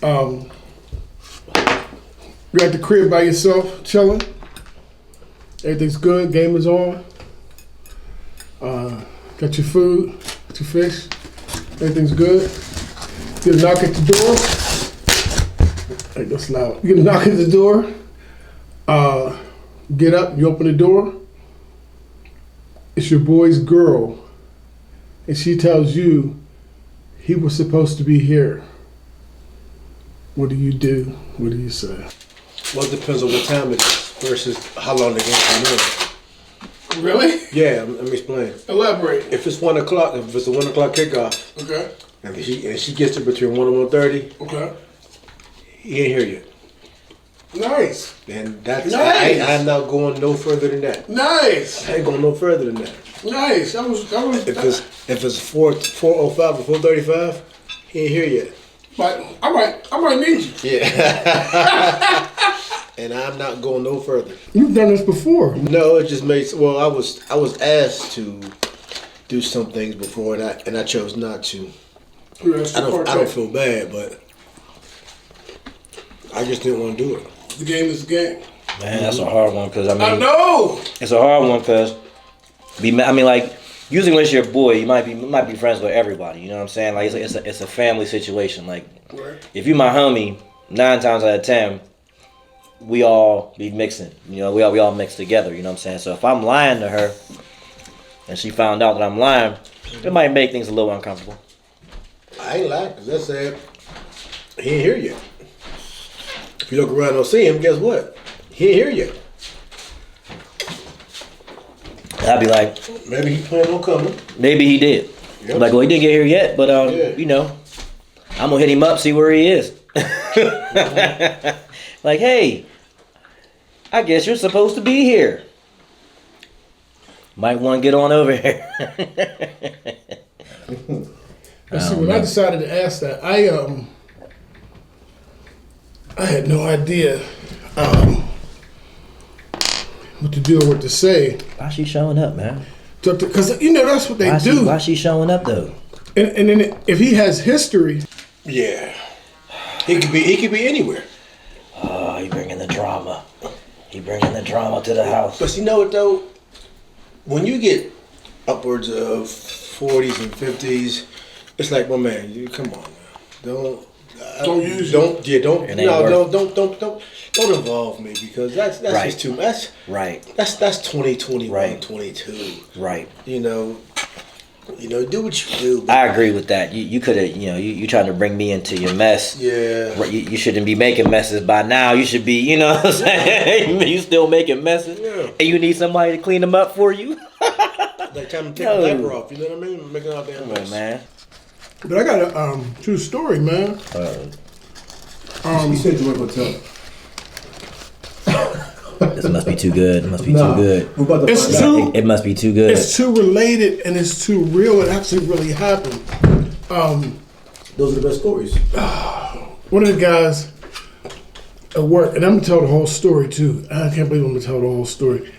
You're at the crib by yourself, chilling. Everything's good. Game is on. Got your food, got your fish. Everything's good. You get a knock at the door. Hey, that's loud. You get a knock at the door. Get up. You open the door. It's your boy's girl, and she tells you he was supposed to be here. What do you do? What do you say? Well, it depends on what time it is versus how long the game been on. Really? Yeah, let me explain. Elaborate. If it's 1 o'clock, if it's a 1 o'clock kickoff, Okay. and she gets it between 1 and 1:30, Okay. he ain't here yet. Nice. And that's Nice. I'm not going no further than that. Nice. I ain't going no further than that. Nice. That was. If it's 4:05 or 4:35, he ain't here yet. But I might need you. Yeah. And I'm not going no further. You've done this before. No, it just makes. Well, I was asked to do some things before, and I chose not to. I don't feel bad, but I just didn't want to do it. The game is the game. Man, that's a hard one because I know it's a hard one because like usually when it's your boy, you might be friends with everybody. You know what I'm saying? Like it's a family situation. Like if you my homie, 9 times out of 10. We all be mixing, you know, we all mix together, you know what I'm saying? So if I'm lying to her and she found out that I'm lying, it might make things a little uncomfortable. I ain't lying, because I said, he ain't here yet. If you look around and don't see him, guess what? He ain't here yet. I'd be like, maybe he planned on coming. Maybe he did. Yep. I'm like, well, he didn't get here yet, but you know, I'm gonna hit him up, see where he is. Like, hey, I guess you're supposed to be here. Might want to get on over here. See, when I decided to ask that, I had no idea what to do or what to say. Why she showing up, man? Because you know that's what they do. Why she showing up though? And then if he has history, yeah, he could be anywhere. Oh, he bringing the drama. He bringing the drama to the house. But you know what though? When you get upwards of 40s and 50s, it's like, well, man, you come on, now. Don't involve me because that's right. Just too much. Right. That's 2021, right. 22. Right. You know, do what you do. I agree with that. You could have, you trying to bring me into your mess. Yeah. You shouldn't be making messes by now. You should be, you know what I'm saying? You still making messes. Yeah. And you need somebody to clean them up for you. Like time to take the diaper off, you know what I mean? Making all damn mess. Man. But I got a true story, man. You said you weren't gonna tell. This must be too good. It must be too good. It must be too good. It's too related and it's too real. It actually really happened. Those are the best stories. One of the guys at work, and I'm gonna tell the whole story too. I can't believe I'm gonna tell the whole story.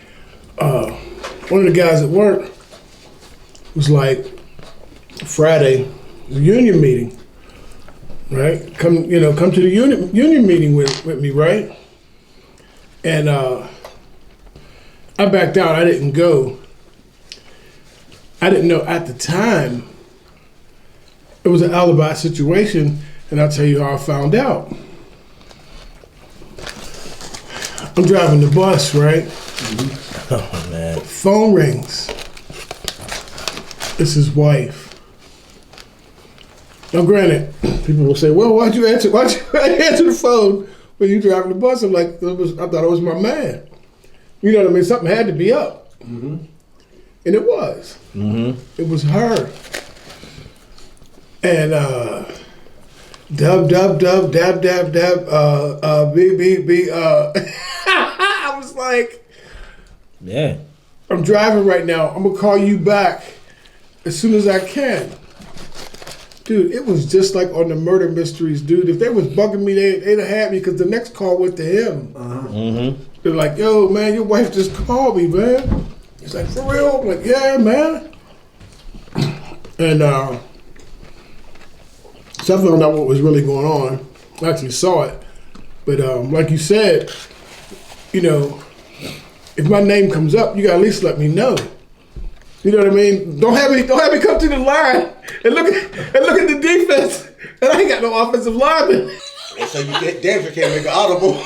One of the guys at work was like, Friday, the union meeting, right? Come to the union meeting with me, right? And I backed out. I didn't go. I didn't know at the time it was an alibi situation, and I'll tell you how I found out. I'm driving the bus, right? Mm-hmm. Oh, man. Phone rings. It's his wife. Now, granted, people will say, "Well, why'd you answer the phone when you driving the bus?" I'm like, I thought it was my man. You know what I mean? Something had to be up, and it was. It was her. And dub, B. I was like, yeah. I'm driving right now. I'm gonna call you back as soon as I can. Dude, it was just like on the murder mysteries, dude. If they was bugging me, they'd have had me because the next call went to him. They're like, "Yo, man, your wife just called me, man." He's like, "For real?" I'm like, "Yeah, man." And so I found out what was really going on. I actually saw it. But like you said, you know, if my name comes up, you gotta at least let me know. You know what I mean? Don't have me come to the line and look at the defense, and I ain't got no offensive lineman. And so you damn sure can't make an audible.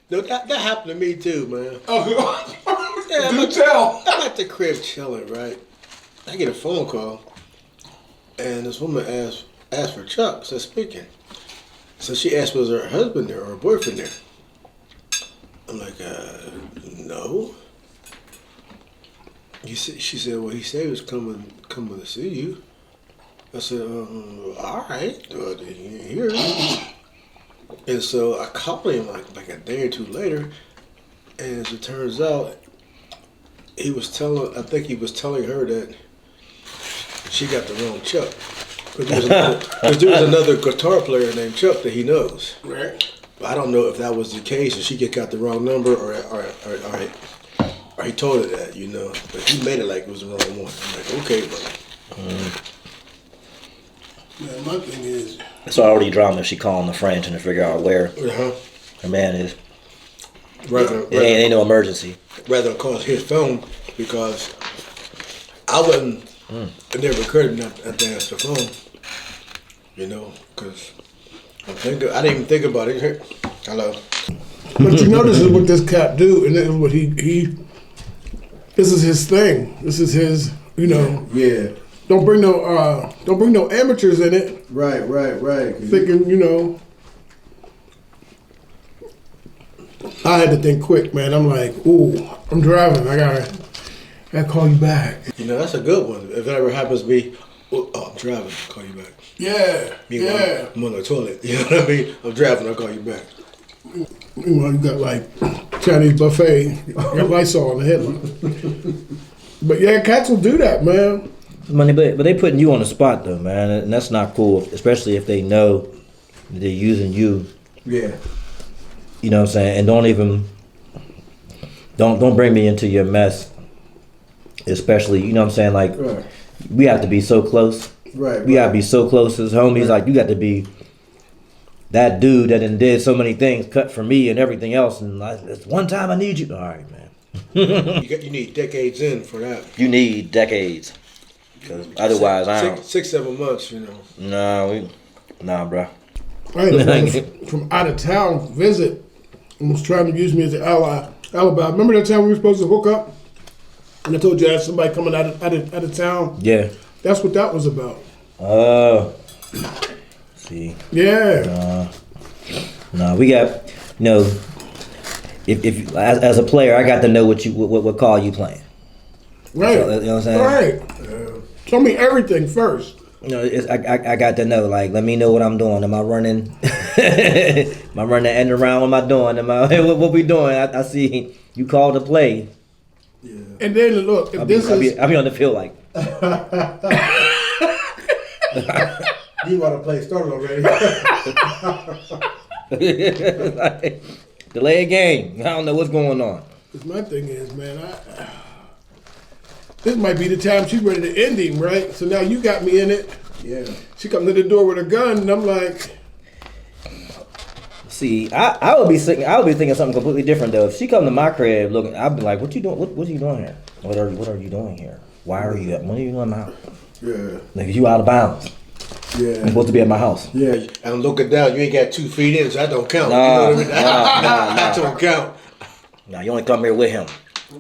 No, that happened to me too, man. Oh, Yeah, do tell. I'm at the crib chilling, right? I get a phone call, and this woman asked for Chuck, said speaking. So she asked, was her husband there or her boyfriend there? I'm like, no. She said, well, he said he was coming to see you. I said, all right, here. And so I called him like a day or two later, and as it turns out, I think he was telling her that she got the wrong Chuck. Because there was another guitar player named Chuck that he knows. Right. But I don't know if that was the case, and she got the wrong number, or he told her that, you know. But he made it like it was the wrong one. I'm like, okay, brother. Man, my thing is, It's already drama if she calling the friend trying to figure out where her man is. It ain't no emergency. Rather than call his phone, because I wasn't. It never occurred to me not to answer the phone. You know, because I didn't even think about it. Hello. but you know, this is what this cat do, and this is what he. This is his thing. This is his. You know. Yeah. Don't bring no amateurs in it. Right. Thinking, you know. I had to think quick, man. I'm like, ooh, I'm driving. I gotta call you back. You know, that's a good one. If it ever happens to me, oh, I'm driving, I'll call you back. Yeah. Meanwhile, I'm on the toilet. You know what I mean? I'm driving, I'll call you back. Meanwhile, you got like Chinese buffet. You got Lysol on the headline. But yeah, cats will do that, man. Money, but they putting you on the spot though, man, and that's not cool. Especially if they know that they're using you. Yeah. You know what I'm saying? And don't bring me into your mess. Especially, you know what I'm saying? Like, we have to be so close. Right. We gotta be so close as homies. Like, you got to be that dude that done did so many things, cut for me and everything else. And like, this one time I need you. All right, man. You need decades in for that. You need decades. Because otherwise, I don't. 6-7 months, you know. Nah, bro. I had a brother from out of town visit and was trying to use me as an ally. Alibi. Remember that time we were supposed to hook up? And I told you I had somebody coming out of town? Yeah. That's what that was about. See. Yeah. No, we got, you know, if as a player, I got to know what call you playing. Right. So, you know what I'm saying? Right. Tell me everything first. You know, I got to know. Like, let me know what I'm doing. Am I running? Am I running the end around? What am I doing? What we doing? I see you called to play. Yeah. And then look, if I'll be on the field like. You want to play started already? Like, delay a game. I don't know what's going on. Because my thing is, man, this might be the time she's ready to end him, right? So now you got me in it. Yeah. She comes to the door with a gun, and I'm like, See, I would be thinking something completely different though. If she come to my crib looking, I'd be like, "What you doing? What are you doing here? What are you doing here? Why are you? What are you doing in my house? Yeah. Like, you out of bounds. Yeah. I'm supposed to be at my house. Yeah. And I'm looking down. You ain't got 2 feet in, so that don't count. Nah, you know what I mean? nah. That don't count. Now you only come here with him.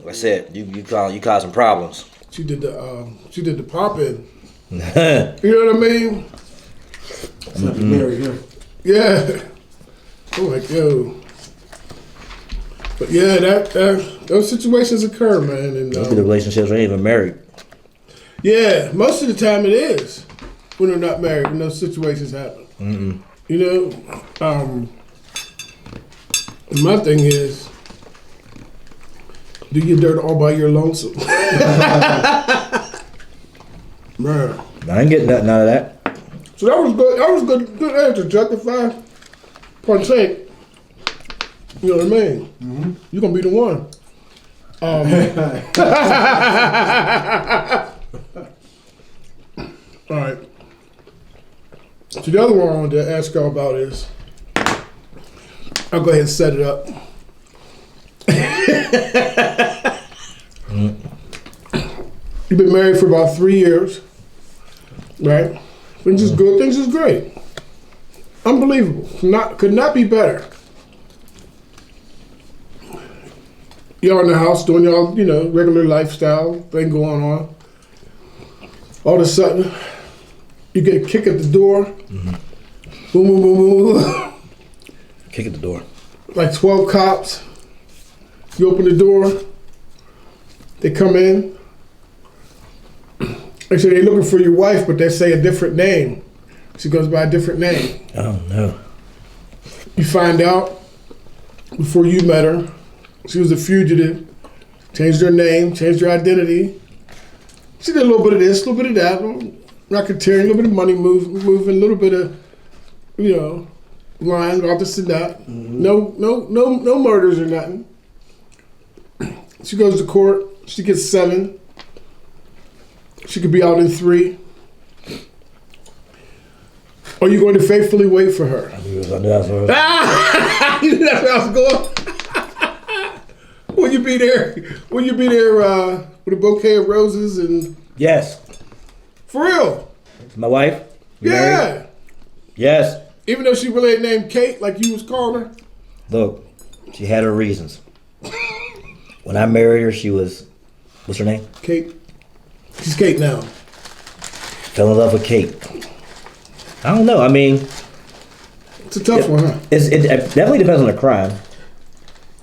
Like I said, you cause some problems. she did the popping. You know what I mean? Married him. Yeah. I'm like, yo. But yeah, those situations occur, man. And Look at the relationships ain't even married. yeah, most of the time it is when they're not married when those situations happen. Mm-mm. You know, my thing is, do your dirt all by your lonesome. Man. I ain't getting nothing out of that. So that was good. That was good answer, Chuck. If I partake, you know what I mean? Mm-hmm. You're gonna be the one. All right. So the other one I wanted to ask y'all about is, I'll go ahead and set it up. You've been married for about 3 years, right? Things is good. Things is great. Unbelievable. Could not be better. Y'all in the house doing y'all, regular lifestyle thing going on. All of a sudden, you get a kick at the door. Mm-hmm. Boom, boom, boom, boom. Kick at the door. Like 12 cops. You open the door. They come in. They say they're looking for your wife, but they say a different name. She goes by a different name. Oh, no. You find out before you met her, she was a fugitive, changed her name, changed her identity. She did a little bit of this, a little bit of that, racketeering, a little bit of money moving, a little bit of, lying, all this and that. Mm-hmm. No murders or nothing. She goes to court. She gets 7. She could be out in 3. Are you going to faithfully wait for her? I knew that's where You knew that's where I was going. Will you be there? Will you be there with a bouquet of roses and? Yes. For real? My wife? Yeah. Married? Yes. Even though she really ain't named Kate like you was calling her? Look, she had her reasons. When I married her, she was, what's her name? Kate. She's Kate now. Fell in love with Kate. I don't know. I mean, it's a tough one, huh? It definitely depends on the crime.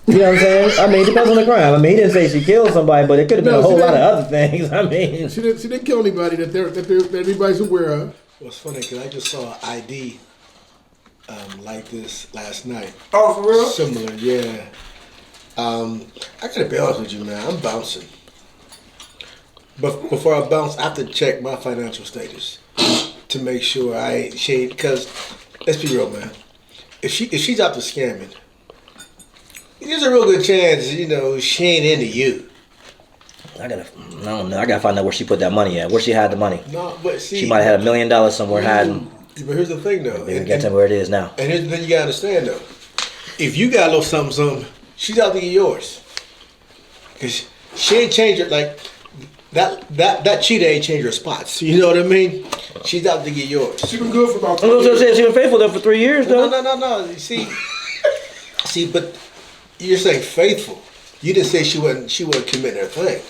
You know what I'm saying? I mean, it depends on the crime. I mean, he didn't say she killed somebody, but it could have been a whole lot of other things. I mean, she didn't kill anybody that anybody's aware of. Well, it's funny because I just saw an ID like this last night. Oh, for real? Similar, yeah. I gotta be honest with you, man. I'm bouncing. But before I bounce, I have to check my financial status to make sure she ain't. Because let's be real, man. If she's out to scamming, there's a real good chance, she ain't into you. I don't know. I gotta find out where she put that money at. Where she had the money. No, but see, she might have had $1 million somewhere hiding. But here's the thing, though. Maybe get to where it is now. And here's the thing you gotta understand, though. If you got a little something, she's out to get yours. Cause she ain't changed her like that cheetah ain't changed her spots. You know what I mean? She's out to get yours. She been good for about 3 I was years. gonna say she been faithful there for 3 years though. No. You see, but you're saying faithful. You didn't say she wasn't committing her thing.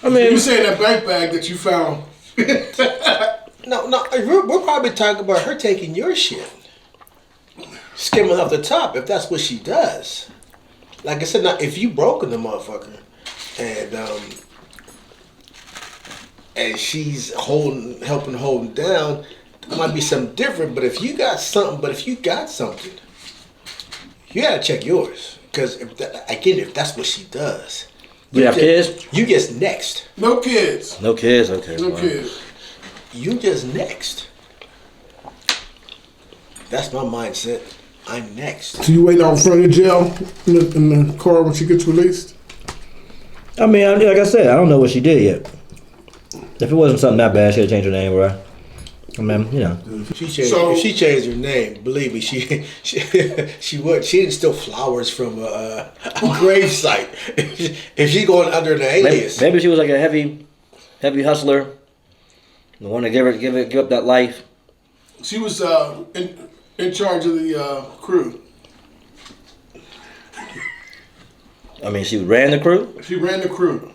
I mean, you saying that bank bag that you found? No, we're probably talking about her taking your shit, skimming off the top. If that's what she does, like I said, now if you broken the motherfucker, and she's helping hold down, it might be something different. But if you got something, you gotta check yours. Because if that's what she does, You have kids? You just next. No kids. No kids. Okay. No kids. You just next. That's my mindset. I'm next. So you waiting out in front of the jail in the car when she gets released? I mean, like I said, I don't know what she did yet. If it wasn't something that bad, she'd have changed her name, right? I mean, if she changed her name, believe me, she would. She didn't steal flowers from a grave site. If she's going under an alias, maybe she was like a heavy hustler. The one to give up that life. She was in charge of the crew. I mean, she ran the crew. She ran the crew.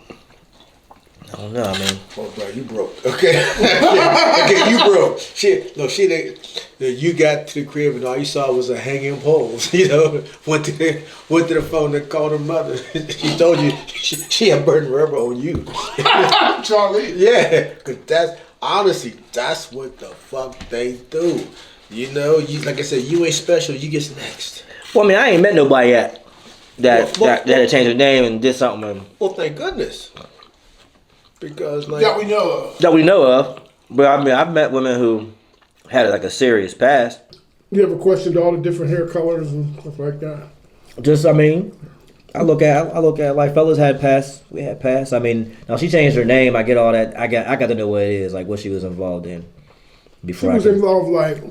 I don't know. I mean, oh, bro, you broke. Okay, okay, you broke. Shit, look, you got to the crib and all you saw was a hanging poles. Went to the phone and called her mother. She told you she had burning rubber on you. Charlie. Yeah, because that's what the fuck they do. Like I said, you ain't special. You get next. well, I mean, I ain't met nobody yet that had changed her name and did something. Well, thank goodness. Because that we know of. But I mean, I've met women who had like a serious past. You ever questioned all the different hair colors and stuff like that? Just, I mean, I look at like fellas had past. We had past. I mean, now she changed her name. I get all that. I got to know what it is, like what she was involved in. before She was involved like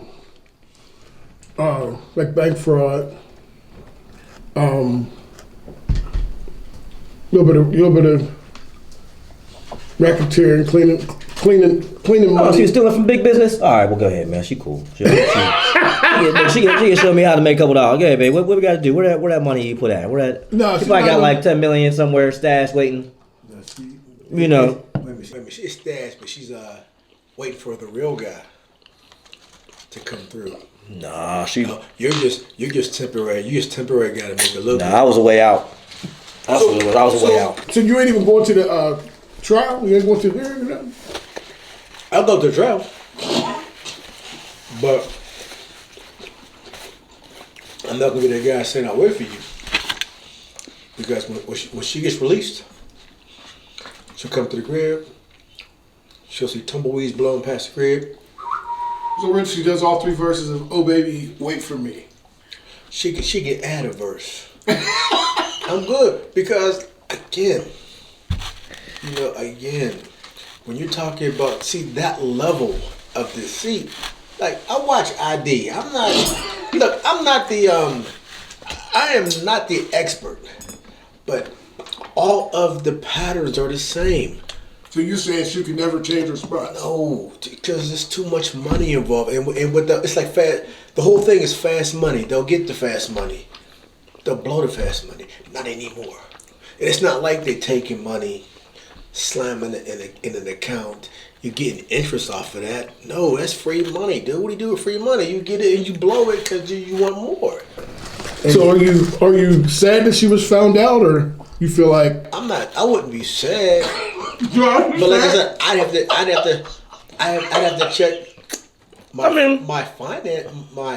bank fraud, little bit of racketeering, cleaning Oh, money. she was stealing from big business? All right, well, go ahead, man. She cool. She can show me how to make a couple dollars. Go ahead, babe. What we got to do? Where that money you put at? Where that? No, she she's probably got not like 10 million somewhere stashed waiting. No, You know. Wait a minute. She's stashed, but she's waiting for the real guy to come through. Nah, she. No, you're just temporary. You just temporary got to make a look. Nah, I was a way out. I was a way out. So you ain't even going to the trial? You ain't going to the hearing or nothing? I'll go to trial, but I'm not gonna be that guy saying I'll wait for you, because when she gets released, she'll come to the crib. She'll see tumbleweeds blowing past the crib. So when she does all 3 verses of "Oh Baby, Wait for Me." She can add a verse. I'm good, because again, when you're talking about that level of deceit, like I watch ID. I am not the expert, but all of the patterns are the same. So you saying she could never change her spots? No, because there's too much money involved, and with it's like fast. The whole thing is fast money. They'll get the fast money. They'll blow the fast money. Not anymore. And it's not like they're taking money, slamming it in an account. You're getting interest off of that. No, that's free money, dude. What do you do with free money? You get it and you blow it because you want more. So are you sad that she was found out, or you feel like I'm not. I wouldn't be sad. but But like I said, I'd have to check my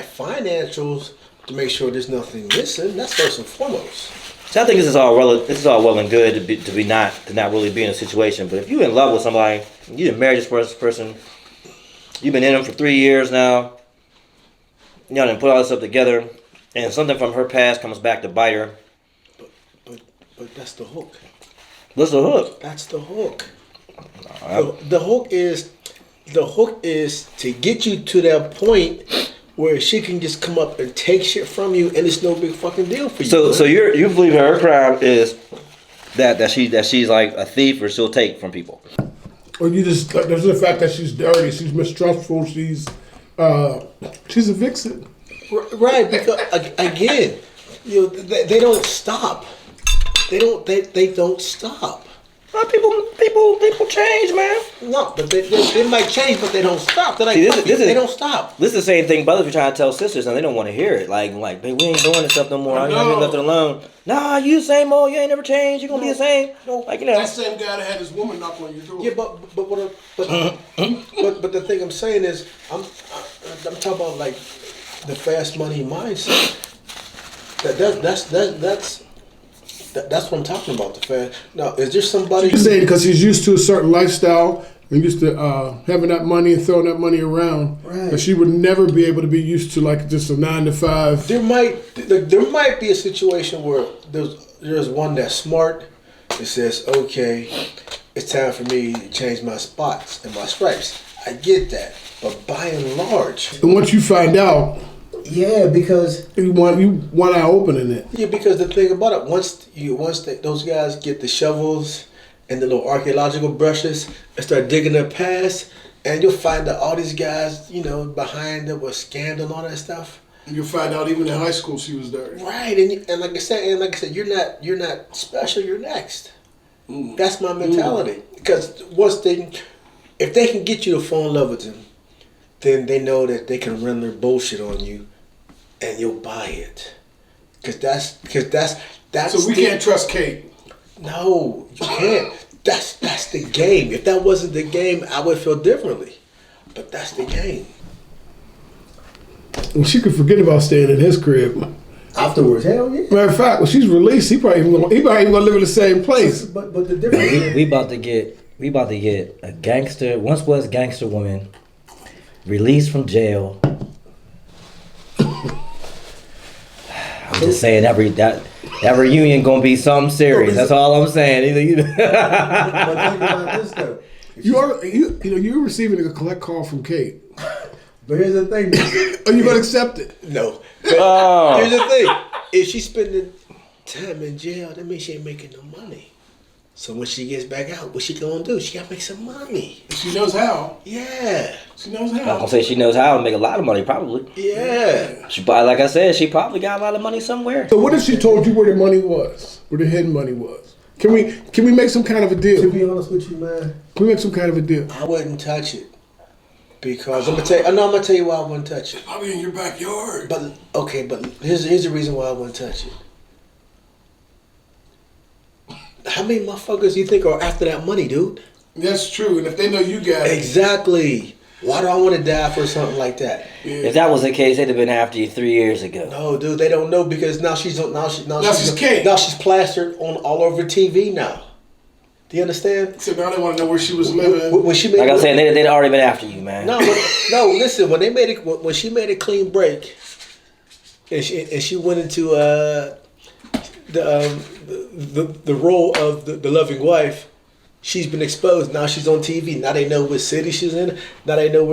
financials to make sure there's nothing missing. That's first and foremost. So I think this is all well and good to not really be in a situation. But if you're in love with somebody, you done married this person, you've been in them for 3 years now, you know, and put all this stuff together, and something from her past comes back to bite her. But that's the hook. What's the hook? That's the hook. The hook is to get you to that point where she can just come up and take shit from you, and it's no big fucking deal for you. So you believe her crime is that she's like a thief, or she'll take from people? or you just there's the fact that she's dirty, she's mistrustful, she's a vixen. Right, because again, they don't stop. They don't stop. Well, people change, man. No, but they might change, but they don't stop. They're like, See, they don't stop. This is the same thing brothers are trying to tell sisters, and they don't want to hear it. Like, babe, we ain't doing this stuff no more. I ain't left it alone. Nah, you the same old. You ain't never changed. You gonna be the same. No. Like, you know. That same guy that had his woman knock on your door. Yeah, but the thing I'm saying is, I'm talking about like the fast money mindset. That's what I'm talking about. The fast. Now, is there somebody? You're saying because he's used to a certain lifestyle and used to having that money and throwing that money around, Right. that she would never be able to be used to like just a 9 to 5. There might be a situation where there's one that's smart that says, okay, it's time for me to change my spots and my stripes. I get that, but by and large, And once you find out, yeah, because you one eye open in it. yeah, because the thing about it, once those guys get the shovels and the little archaeological brushes and start digging their past, and you'll find that all these guys, behind them were scandal and all that stuff. And you'll find out even in high school she was dirty. Right, and like I said, you're not special. You're next. That's my mentality. Because if they can get you to fall in love with them, then they know that they can run their bullshit on you, and you'll buy it. Because that's. So we can't trust Kate. No, you can't. That's the game. If that wasn't the game, I would feel differently. But that's the game. And she could forget about staying in his crib. Afterwards, hell yeah. Matter of fact, when she's released, he probably even gonna live in the same place. But the difference. We about to get a gangster, once was gangster woman, released from jail. I'm just saying that reunion gonna be something serious. That's all I'm saying. But think about this though. You're receiving a collect call from Kate. But here's the thing. Are you gonna accept it? No. Oh. Here's the thing. If she's spending time in jail, that means she ain't making no money. So when she gets back out, what she gonna do? She gotta make some money. She knows how. Yeah. She knows I'm how. gonna say she knows how to make a lot of money, probably. Yeah. She probably, like I said, she probably got a lot of money somewhere. So what if she told you where the money was? Where the hidden money was? Can we make some kind of a deal? To be honest with you, man, Can we make some kind of a deal? I wouldn't touch it. Because I'm gonna tell you why I wouldn't touch it. Probably in your backyard. But okay, but here's the reason why I wouldn't touch it. How many motherfuckers you think are after that money, dude? That's true. And if they know you got it. Exactly. Why do I want to die for something like that? Yeah. If that was the case, they'd have been after you 3 years ago. No, dude, they don't know because now she's Kate. Now she's plastered on all over TV now. Do you understand? So now they want to know where she was living. When she made Like I said, they'd already been after you, man. no, listen. When she made a clean break, and she went into the role of the loving wife, she's been exposed. Now she's on TV. Now they know what city she's in. Now they know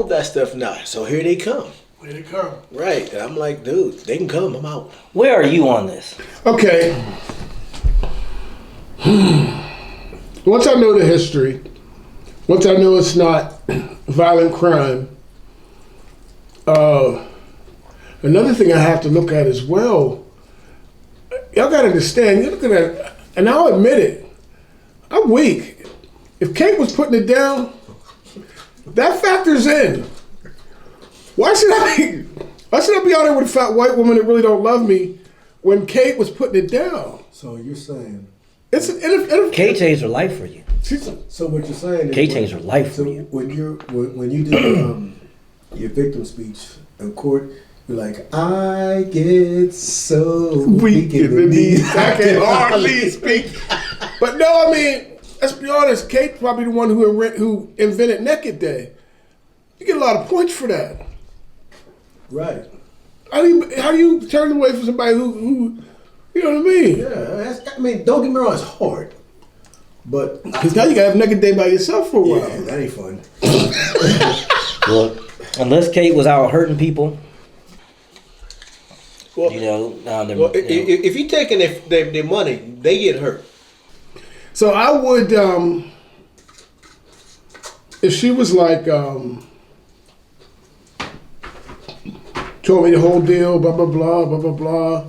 that stuff now. So here they come. Here they come. Right. And I'm like, dude, they can come. I'm out. Where are you on this? Okay. Once I know the history, once I know it's not violent crime, another thing I have to look at as well, y'all gotta understand, you're looking at, and I'll admit it, I'm weak. If Kate was putting it down, that factors in. Why should I be out there with a fat white woman that really don't love me when Kate was putting it down? So you're saying. Kate changed her life for you. So what you're saying is. Kate changed her life for you. When you do your victim speech in court, you're like, I get so Weak in the knees. I can hardly speak. But no, I mean, let's be honest. Kate's probably the one who invented Naked Day. You get a lot of points for that. Right. How do you turn away from somebody who you know what I mean? Yeah. Don't get me wrong. It's hard, but because now you gotta have Naked Day by yourself for a while. Yeah, that ain't fun. Well, unless Kate was out hurting people, Well, if you taking their money, they get hurt. So I would, if she was like, told me the whole deal, blah blah blah, blah blah blah.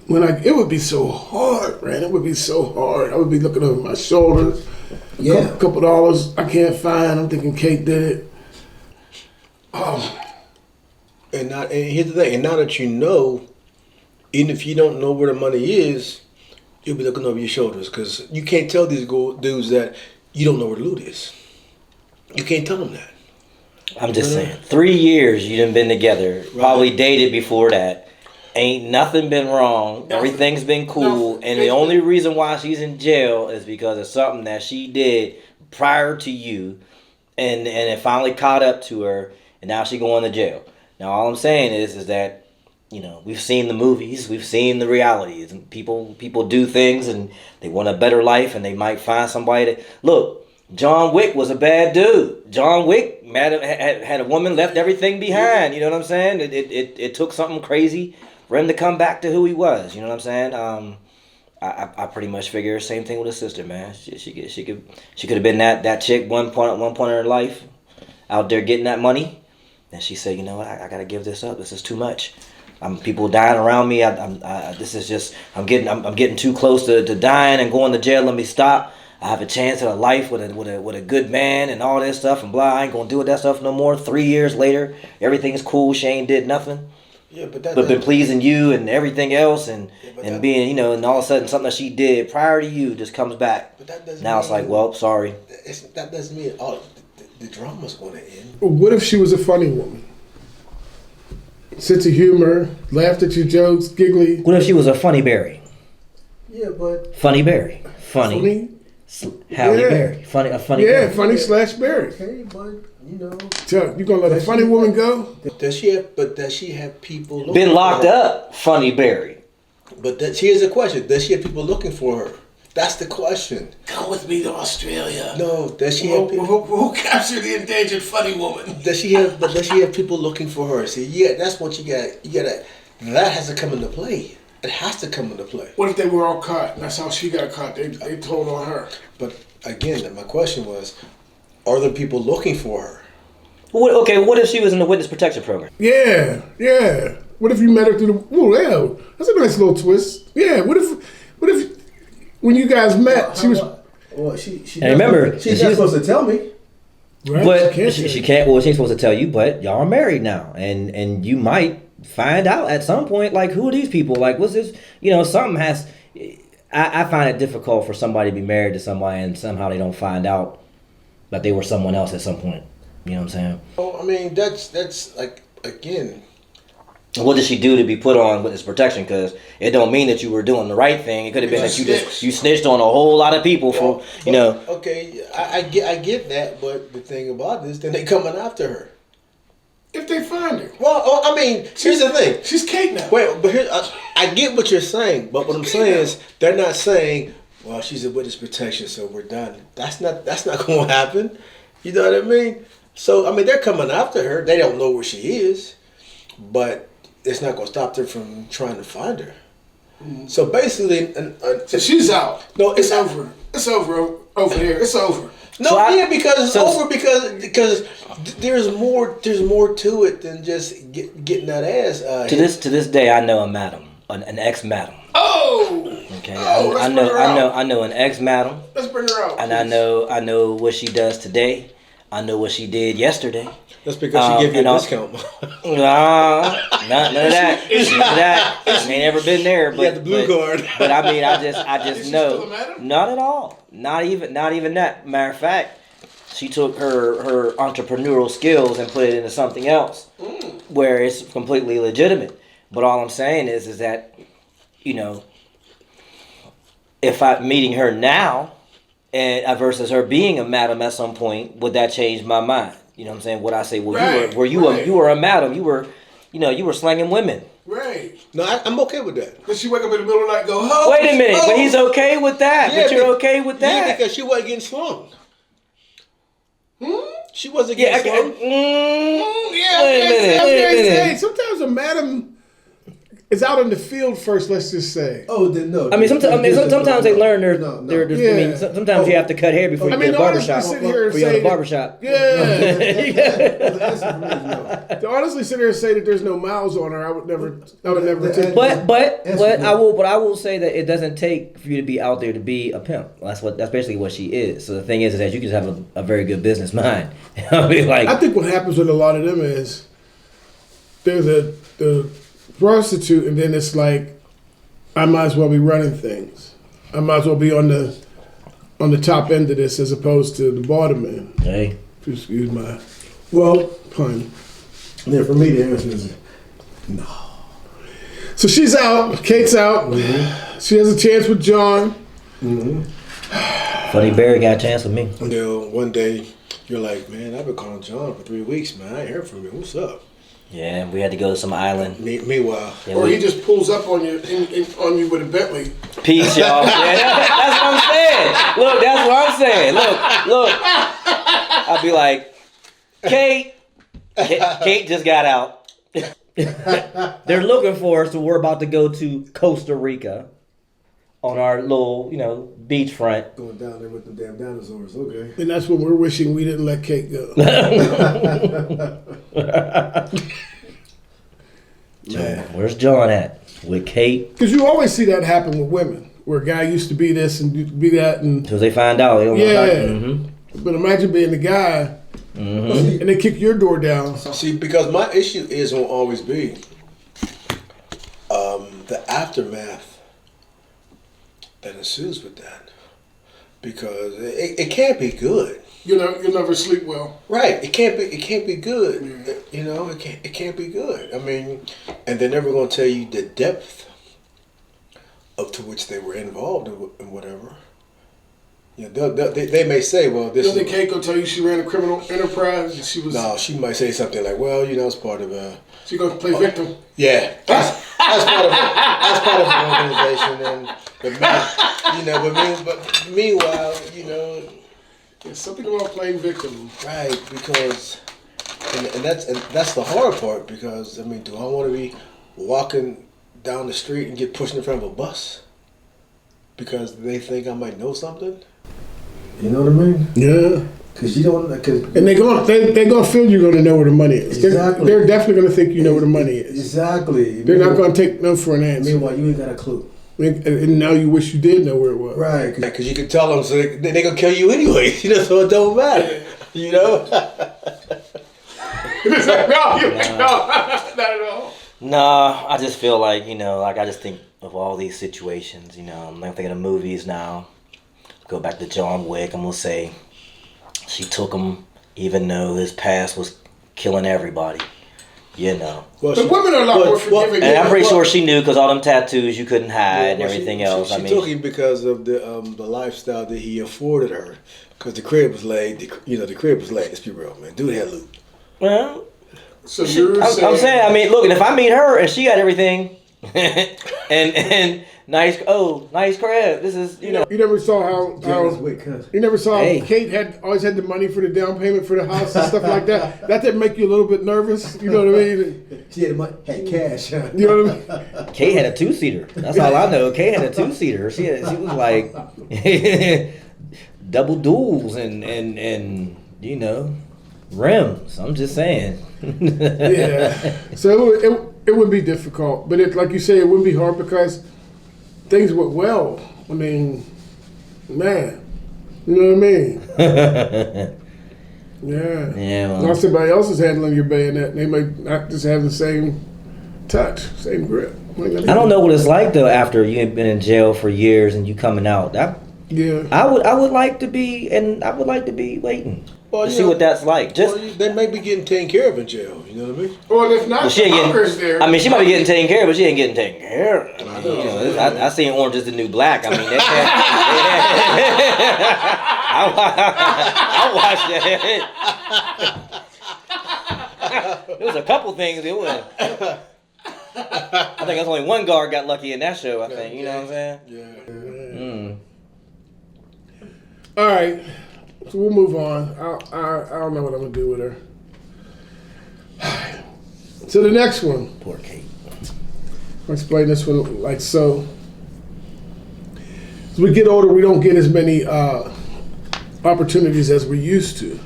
It would be so hard, man. It would be so hard. I would be looking over my shoulders. Yeah. A couple dollars I can't find. I'm thinking Kate did it. And here's the thing. And now that you know, even if you don't know where the money is, you'll be looking over your shoulders because you can't tell these dudes that you don't know where the loot is. You can't tell them that. I'm just saying, 3 years you done been together, probably dated before that. Ain't nothing been wrong. Everything's been cool. And the only reason why she's in jail is because of something that she did prior to you. And it finally caught up to her. And now she going to jail. Now all I'm saying is that, we've seen the movies. We've seen the realities. And people do things and they want a better life. And they might find somebody that... Look, John Wick was a bad dude. John Wick had a woman, left everything behind. You know what I'm saying? It took something crazy for him to come back to who he was. You know what I'm saying? I pretty much figure same thing with his sister, man. She could have been that chick one point in her life, out there getting that money, and she said, you know what, I gotta give this up. This is too much. People dying around me. I'm getting too close to dying and going to jail. Let me stop. I have a chance at a life with a good man and all that stuff and blah. I ain't gonna do that stuff no more. 3 years later, everything's cool. Shane did nothing. Yeah, but been pleasing you and everything else and being, and all of a sudden something that she did prior to you just comes back. But that doesn't now it's like, well, sorry. That doesn't mean all the drama's going to end. What if she was a funny woman? Sense of humor, laughed at your jokes, giggly. What if she was a funny Berry? Yeah, but funny Berry, funny. Halle Berry, funny. Yeah, funny slash Berry. Okay, but you gonna let a funny woman go? Does she have people been locked up? Funny Berry. But here's the question: does she have people looking for her? That's the question. Go with me to Australia. No, does she have people? Who captured the endangered funny woman? Does she have people looking for her? See, yeah, that's what you got. You gotta. That has to come into play. It has to come into play. What if they were all caught? That's how she got caught. They told on her. But again, my question was, are there people looking for her? What if she was in the witness protection program? Yeah. What if you met her through the? Oh, yeah, that's a nice little twist. Yeah. What if when you guys met, she was? Well, she And remember, she's not supposed to tell me. Right? But she can't. Well, she's supposed to tell you. But y'all are married now, and you might find out at some point. Like, who are these people? Like, what's this? Something has. I find it difficult for somebody to be married to somebody and somehow they don't find out that they were someone else at some point. You know what I'm saying? Oh, I mean, that's like, again. What did she do to be put on witness protection? Because it don't mean that you were doing the right thing. It could have been that you snitched on a whole lot of people for. Okay, I get that, but the thing about this, then they coming after her. If they find her. Well, I mean, here's the thing. She's Kate now. Wait, but here, I get what you're saying, but what I'm saying is they're not saying, well, she's a witness protection, so we're done. That's not going to happen. You know what I mean? So, I mean, they're coming after her. They don't know where she is, but it's not going to stop them from trying to find her. Mm-hmm. So basically, so she's out. No, it's over. It's over here. It's over. No, because it's over because there's more to it than just getting that ass. To this day, I know a madam, an ex-madam. Oh. Okay. I know an ex-madam. Let's bring her out. And I know what she does today. I know what she did yesterday. That's because she gave you a discount. Nah, none of that. None of that. I ain't ever been there. But, you got the blue card. But I mean, I just know. Still Not at all. Not even that. Matter of fact, she took her entrepreneurial skills and put it into something else where it's completely legitimate. But all I'm saying is that, if I'm meeting her now, and versus her being a madam at some point, would that change my mind? You know what I'm saying? Would I say, well, you were a madam, you were slanging women. Right. No, I'm okay with that. Does she wake up in the middle of the night and go, oh, wait a minute, but he's okay with that. Yeah, but you're okay with that. Yeah, because she wasn't getting slung. She wasn't getting slung. Wait a minute. Sometimes a madam is out in the field first, let's just say. Oh, no. I mean, sometimes they learn their. I mean, sometimes you have to cut hair before you go to the barbershop. To honestly sit here and say that there's no miles on her, I would never take. But I will say that it doesn't take for you to be out there to be a pimp. That's basically what she is. So the thing is that you can just have a very good business mind. I think what happens with a lot of them is there's the prostitute, and then it's like, I might as well be running things. I might as well be on the top end of this as opposed to the bottom end. Hey, excuse my pun. Yeah, for me the answer is no. So she's out. Kate's out. Mm-hmm. She has a chance with John. Mm-hmm. Funny Barry got a chance with me. One day you're like, man, I've been calling John for 3 weeks, man. I ain't heard from him. What's up? Yeah, we had to go to some island. Meanwhile, he just pulls up on you on you with a Bentley. Peace, y'all. Yeah, that's what I'm saying. Look, that's what I'm saying. Look. I'll be like, Kate just got out. They're looking for us, so we're about to go to Costa Rica on our little, beachfront. Going down there with the damn dinosaurs, okay. And that's when we're wishing we didn't let Kate go. Where's John at? With Kate? Because you always see that happen with women, where a guy used to be this and be that, and until they find out. They don't mm-hmm. But imagine being the guy, mm-hmm. and they kick your door down. See, because my issue won't always be the aftermath that ensues with that, because it can't be good. You'll never sleep well. Right. It can't be good. Mm. It can't be good. I mean, and they're never going to tell you the depth up to which they were involved in whatever. They may say, well, this. Doesn't Kate go tell you she ran a criminal enterprise? And she was. No, she might say something like, well, it's part of a. She gonna play victim. Yeah. That's part of the organization, and but meanwhile, There's something about playing victim. right? Because, and that's the hard part. Because do I want to be walking down the street and get pushed in front of a bus because they think I might know something? You know what I mean? Yeah. Because you don't. And they're gonna feel you're gonna know where the money is. Exactly. They're definitely gonna think you know where the money is. Exactly. They're not gonna take no for an answer. Meanwhile, you ain't got a clue. And now you wish you did know where it was. Right. Because you can tell them, so they gonna kill you anyway. So it don't matter. No, not at all. Nah, I just feel like, I just think of all these situations, I'm thinking of movies now. Go back to John Wick, I'm gonna say she took him even though his past was killing everybody, Well, but women are a lot more forgiving. And I'm pretty sure she knew because all them tattoos you couldn't hide and everything else. She took him because of the lifestyle that he afforded her. Because the crib was laid. The crib was laid. Let's be real, man. Dude had loot. Well, So I'm saying, look, and if I meet her and she got everything, and nice crib. This is, You never saw how you never saw how Kate always had the money for the down payment for the house and stuff like that. That didn't make you a little bit nervous. You know what I mean? She had the money, had cash. You know what I mean? Kate had a 2-seater. That's all I know. Kate had a 2-seater. She was like double duals and rims. I'm just saying. Yeah. So it would be difficult, but like you say, it wouldn't be hard because things went well. I mean, man, you know what I mean? Yeah. Yeah. Well. Now somebody else is handling your bayonet, and they might not just have the same touch, same grip. I don't know what it's like though after you've been in jail for years and you coming out. I would like to be waiting. To see what that's like. They may be getting taken care of in jail. You know what I mean? Well, if not, she ain't there. She might be getting taken care of, but she ain't getting taken care of. I seen Orange Is the New Black. I watched that. There was a couple things it was. I think that's only one guard got lucky in that show. I think you know what I'm saying. Yeah. All right. So we'll move on. I don't know what I'm gonna do with her. So the next one. Poor Kate. I'll explain this one like so. As we get older, we don't get as many opportunities as we used to.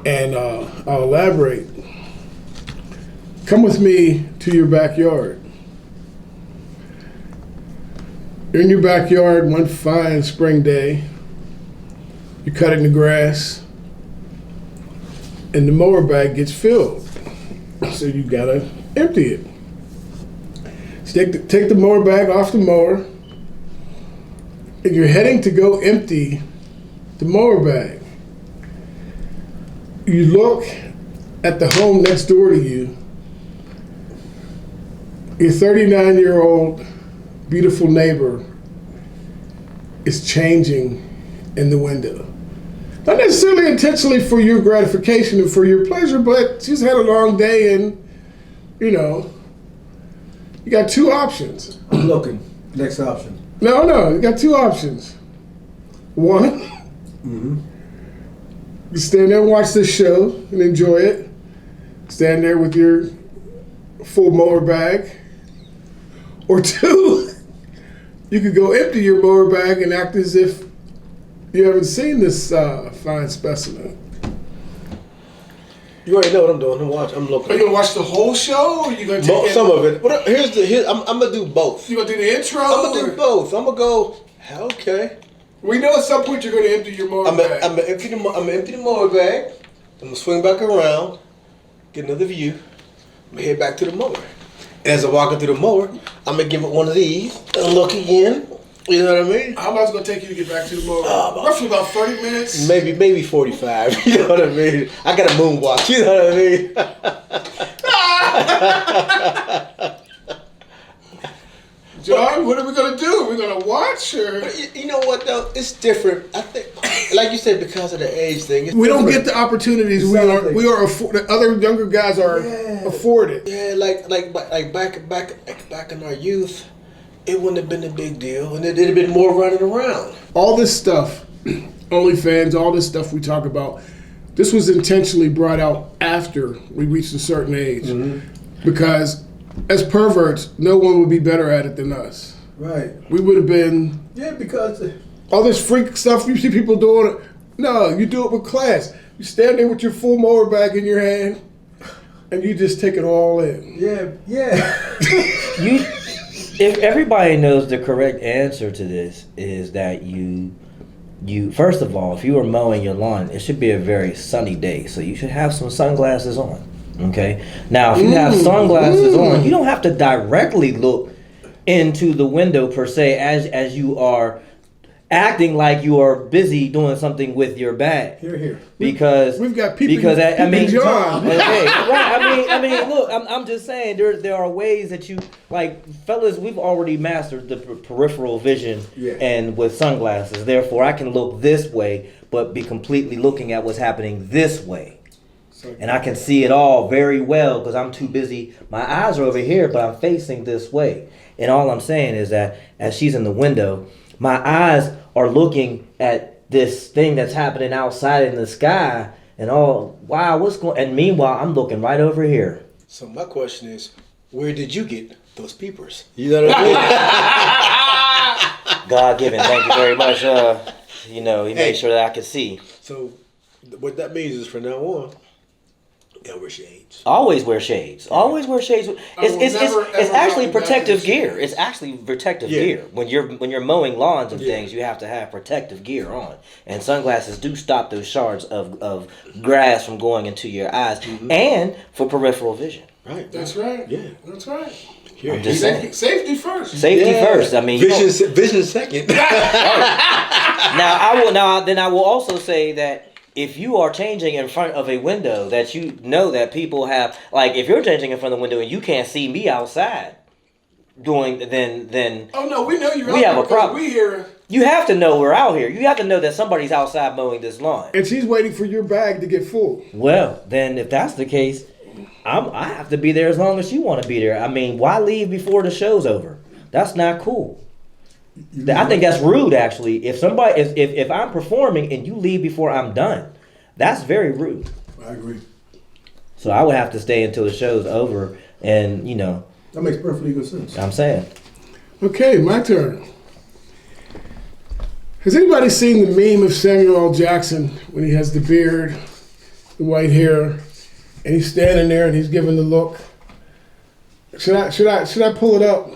And I'll elaborate. Come with me to your backyard. You're in your backyard one fine spring day. You're cutting the grass, and the mower bag gets filled. So you gotta empty it. So take the mower bag off the mower, and you're heading to go empty the mower bag. You look at the home next door to you. Your 39-year-old beautiful neighbor is changing in the window. Not necessarily intentionally for your gratification and for your pleasure, but she's had a long day and, you got two options. I'm looking. Next option. No, you got two options. One, you stand there and watch this show and enjoy it. Stand there with your full mower bag. Or two, you could go empty your mower bag and act as if you haven't seen this fine specimen. You already know what I'm doing. I'm looking. Are you gonna watch the whole show, or are you gonna take some of it? But I'm gonna do both. You gonna do the intro? I'm gonna do both. I'm gonna go. Okay. We know at some point you're gonna empty your mower bag. I'm gonna empty the mower bag. I'm gonna swing back around, get another view. I'm gonna head back to the mower. And as I walk into the mower, I'm gonna give it one of these and look again. You know what I mean? How long is it gonna take you to get back to the mower? Roughly about 30 minutes. Maybe 45. You know what I mean? I got a moonwalk. You know what I mean? John, what are we gonna do? We're gonna watch, or You know what though? It's different. I think like you said, because of the age thing. It's We don't different. get the opportunities Exactly. we are the other younger guys are afforded. Yeah, like back in our youth, it wouldn't have been a big deal, and it'd have been more running around. All this stuff, OnlyFans, all this stuff we talk about, this was intentionally brought out after we reached a certain age. Because as perverts, no one would be better at it than us. Right. We would have been... Yeah, because... all this freak stuff you see people doing, no, you do it with class. You stand there with your full mower bag in your hand, and you just take it all in. Yeah. If everybody knows the correct answer to this is that you first of all, if you are mowing your lawn, it should be a very sunny day, so you should have some sunglasses on. Okay. Now, if you have sunglasses on, you don't have to directly look into the window per se as you are acting like you are busy doing something with your bag. Here. Because we've got people. Because I mean, John. okay, right? I mean, look, I'm just saying there are ways that you like, fellas. We've already mastered the peripheral vision, and with sunglasses. Therefore, I can look this way, but be completely looking at what's happening this way. And I can see it all very well because I'm too busy. My eyes are over here, but I'm facing this way. And all I'm saying is that as she's in the window, my eyes are looking at this thing that's happening outside in the sky. And wow, what's going? And meanwhile, I'm looking right over here. So my question is, where did you get those peepers? You know what I mean? God given, thank you very much. He made sure that I could see. So what that means is from now on, you gotta wear shades. Always wear shades. Always wear shades. It's actually protective gear. It's actually protective gear. When you're mowing lawns and things, you have to have protective gear on. And sunglasses do stop those shards of grass from going into your eyes, and for peripheral vision. Right. That's right. Yeah. That's right. I'm just saying. Safety first. Safety first. I mean, vision second. Now I will also say that if you are changing in front of a window that you know that people have, like if you're changing in front of the window and you can't see me outside then oh no, we know you're. We have a problem. We here. You have to know we're out here. You have to know that somebody's outside mowing this lawn. And she's waiting for your bag to get full. Well, then if that's the case, I have to be there as long as you want to be there. I mean, why leave before the show's over? That's not cool. I think that's rude, actually. If somebody, if I'm performing and you leave before I'm done, that's very rude. I agree. So I would have to stay until the show's over, and that makes perfectly good sense. I'm saying. Okay, my turn. Has anybody seen the meme of Samuel L. Jackson when he has the beard, the white hair, and he's standing there and he's giving the look? Should I pull it up?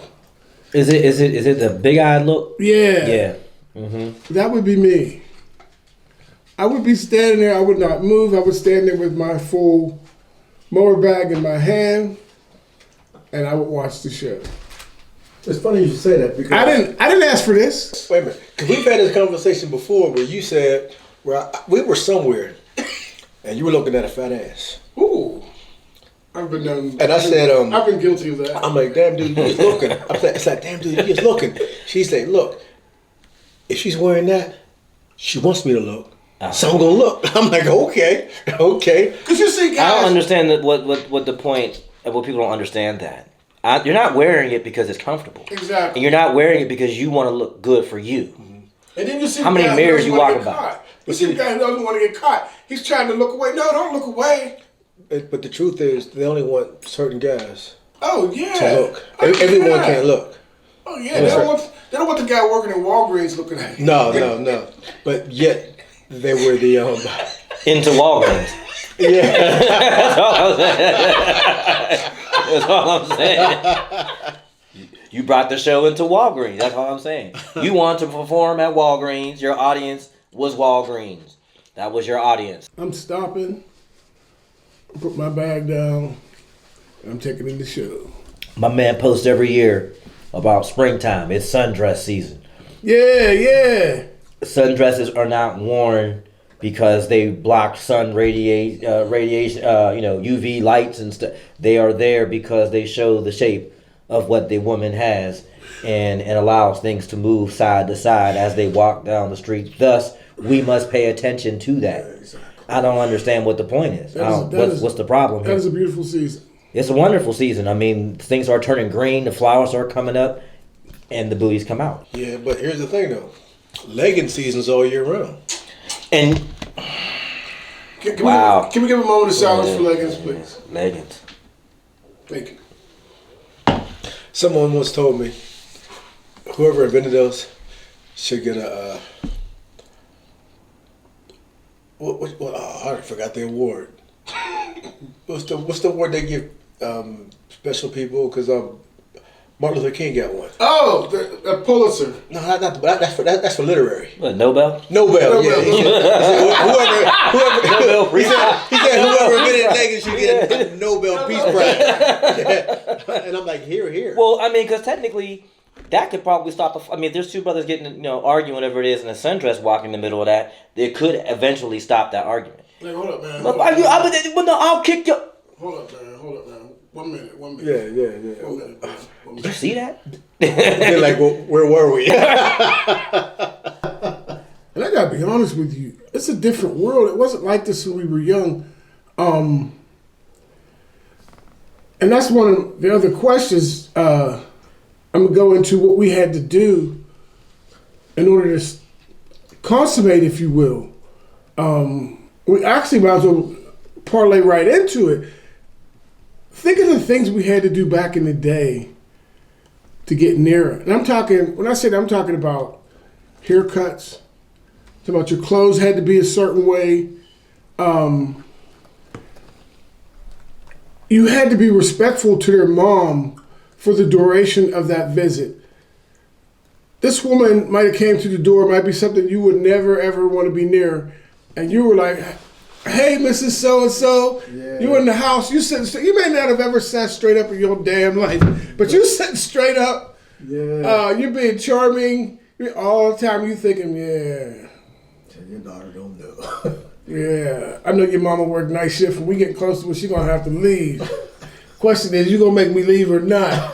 Is it the big-eyed look? Yeah. Yeah. Mm-hmm. That would be me. I would be standing there. I would not move. I would stand there with my full mower bag in my hand, and I would watch the show. It's funny you should say that because I didn't ask for this. Wait a minute, because we've had this conversation before where you said, we were somewhere, and you were looking at a fat ass. Ooh. I've been done. And I said, I've been guilty of that. I'm like, damn dude, you just looking. It's like, damn dude, you just looking. She's like, look, if she's wearing that, she wants me to look. So I'm gonna look. I'm like, okay. Because you see, guys, I don't understand what the point of what people don't understand that. You're not wearing it because it's comfortable. Exactly. And you're not wearing it because you want to look good for you. Mm-hmm. And then you see how many guy mirrors you walk about. about. You see the guy who doesn't want to get caught. He's trying to look away. No, don't look away. But the truth is, they only want certain guys Oh yeah. to look. Oh, Everyone yeah. can't look. Oh yeah. They don't want the guy working in Walgreens looking at you. No. But yet they were the Into Walgreens. Yeah. That's all I'm saying. You brought the show into Walgreens. That's all I'm saying. You wanted to perform at Walgreens. Your audience was Walgreens. That was your audience. I'm stopping. Put my bag down. And I'm taking in the show. My man posts every year about springtime. It's sundress season. Yeah. Sundresses are not worn because they block sun radiation, UV lights and stuff. They are there because they show the shape of what the woman has and allows things to move side to side as they walk down the street, thus we must pay attention to that. Exactly. I don't understand what the point is. What's the problem? That is a beautiful season. It's a wonderful season. I mean, things are turning green, the flowers are coming up, and the booties come out. Yeah, but here's the thing though. Legging season's all year round. And Can wow. Can we give a moment of silence for leggings, please? leggings. Thank you. Someone once told me, whoever invented those should get a I forgot the award. What's the award they give special people? Because Martin Luther King got one. Oh, the Pulitzer. No, that's for literary. What, Nobel? Nobel. Yeah. He Nobel said whoever invented leggings should get a Nobel Peace Prize. And I'm like, here. Well, I mean, because technically, that could probably stop. I mean, if there's two brothers getting, arguing, whatever it is, and a sundress walking in the middle of that, it could eventually stop that argument. Like, hold up, man. I'll kick you. Hold up, man. 1 minute. Yeah. 1 minute. Did you see that? They're like, well, where were we? And I gotta be honest with you, it's a different world. It wasn't like this when we were young. And that's one of the other questions I'm gonna go into, what we had to do in order to consummate, if you will. We actually might as well parlay right into it. Think of the things we had to do back in the day to get nearer. And I'm talking, when I say that, I'm talking about haircuts. Talking about your clothes had to be a certain way. You had to be respectful to their mom for the duration of that visit. This woman might have came to the door, might be something you would never ever want to be near. And you were like, hey, Mrs. So-and-so, you in the house, you sitting straight. You may not have ever sat straight up in your damn life, but you sitting straight up. Yeah. You're being charming. All the time you thinking, yeah. Your daughter don't know. Yeah. I know your mama work night shift, and we get close to when she going to have to leave. Question is, you going to make me leave or not?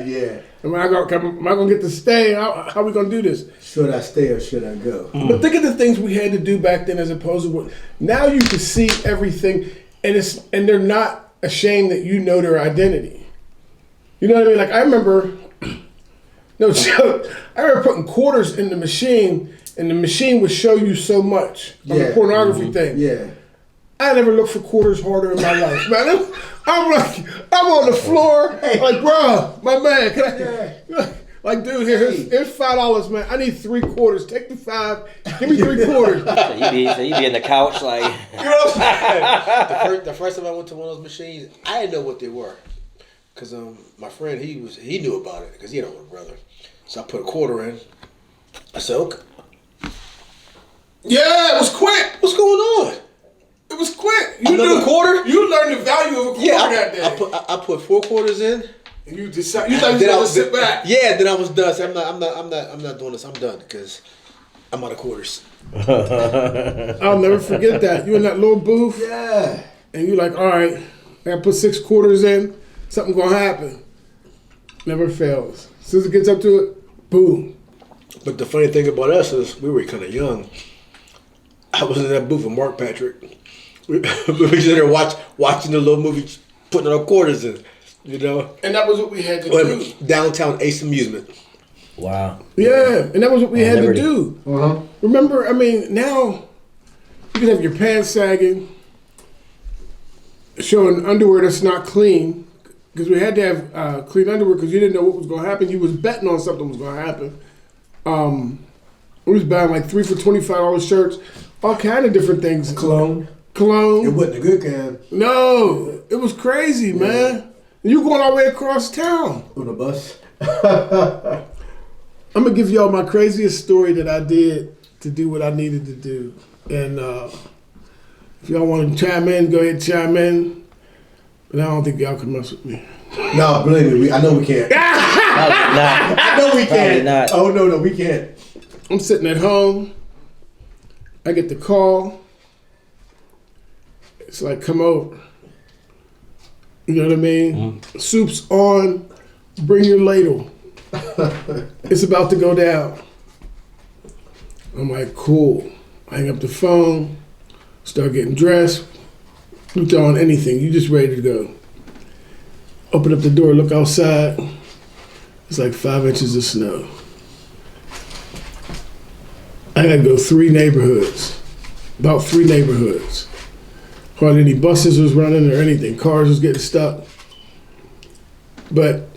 Yeah. Am I going to get to stay? How we going to do this? Should I stay or should I go? But think of the things we had to do back then as opposed to what now you can see everything, and they're not ashamed that you know their identity. You know what I mean? Like I remember, no joke, I remember putting quarters in the machine, and the machine would show you so much on the pornography thing. Yeah. I never looked for quarters harder in my life, man. I'm on the floor, like, bro, my man, can I? Like, dude, here's $5, man. I need 3 quarters. Take the 5. Give me 3 quarters. So you be in the couch like. You know what I'm saying? The first time I went to one of those machines, I didn't know what they were, cause my friend he knew about it because he had an older brother. So I put a quarter in. I said, okay. Yeah, it was quick. What's going on? It was quick. You knew a quarter? You learned the value of a quarter that day. I put 4 quarters in. And you thought you were gonna sit back. Yeah, then I was done. So I'm not doing this. I'm done because I'm out of quarters. I'll never forget that. You in that little booth. Yeah. And you like, all right, I gotta put 6 quarters in. Something gonna happen. Never fails. As soon as it gets up to it, boom. But the funny thing about us is we were kind of young. I was in that booth with Mark Patrick. We were sitting there watching the little movie, putting our quarters in, you know. And that was what we had to do. Downtown Ace Amusement. Wow. Yeah, and that was what we had to do. Uh-huh. Remember, I mean, now you can have your pants sagging, showing underwear that's not clean, because we had to have clean underwear because you didn't know what was going to happen. You was betting on something was going to happen. We was buying like 3 for $25 shirts, all kind of different things. Cologne. It wasn't a good kind. No, it was crazy, man. You going all the way across town. On a bus. I'm going to give y'all my craziest story that I did to do what I needed to do. And if y'all want to chime in, go ahead and chime in. But I don't think y'all can mess with me. No, believe me, I know we can't. I know we can't. Not. Oh, no, we can't. I'm sitting at home. I get the call. It's like, come over. You know what I mean? Mm-hmm. Soup's on. Bring your ladle. It's about to go down. I'm like, cool. hang up the phone, start getting dressed, you throw on anything, you just ready to go. Open up the door, look outside, it's like 5 inches of snow. I gotta go about three neighborhoods. Hardly any buses was running or anything, cars was getting stuck. But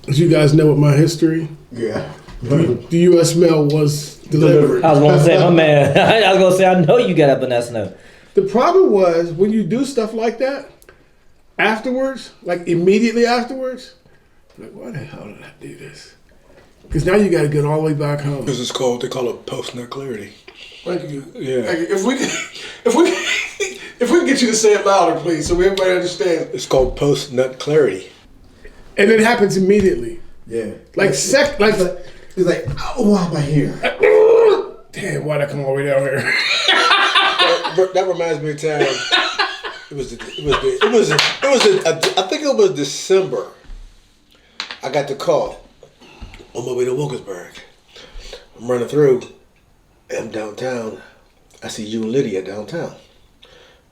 as you guys know with my history, the U.S. mail was delivered. I was gonna say, my man. I was gonna say, I know you got up in that snow. The problem was when you do stuff like that, afterwards, like immediately afterwards, like, why the hell did I do this? Because now you got to get all the way back home. Because they call it post-nut clarity. Thank you. Yeah. Thank you. If we can get you to say it louder, please, so everybody understands. It's called post-nut clarity. And it happens immediately. Yeah. It's like, oh, why am I here? Damn, why'd I come all the way down here? That reminds me of time. I think it was December. I got the call on my way to Wilkinsburg. I'm running through. I'm downtown. I see you and Lydia downtown.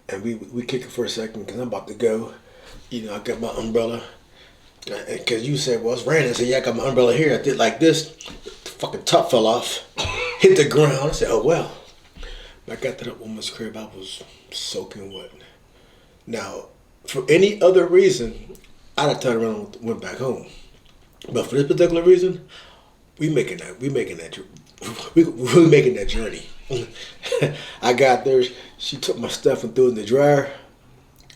And we kick it for a second because I'm about to go. You know, I got my umbrella. Because you said, well, it's raining. I said, yeah, I got my umbrella here. I did like this. The fucking top fell off. Hit the ground. I said, oh, well. When I got to that woman's crib, I was soaking wet. Now, for any other reason, I'd have turned around and went back home. But for this particular reason, we making that journey. I got there. She took my stuff and threw it in the dryer.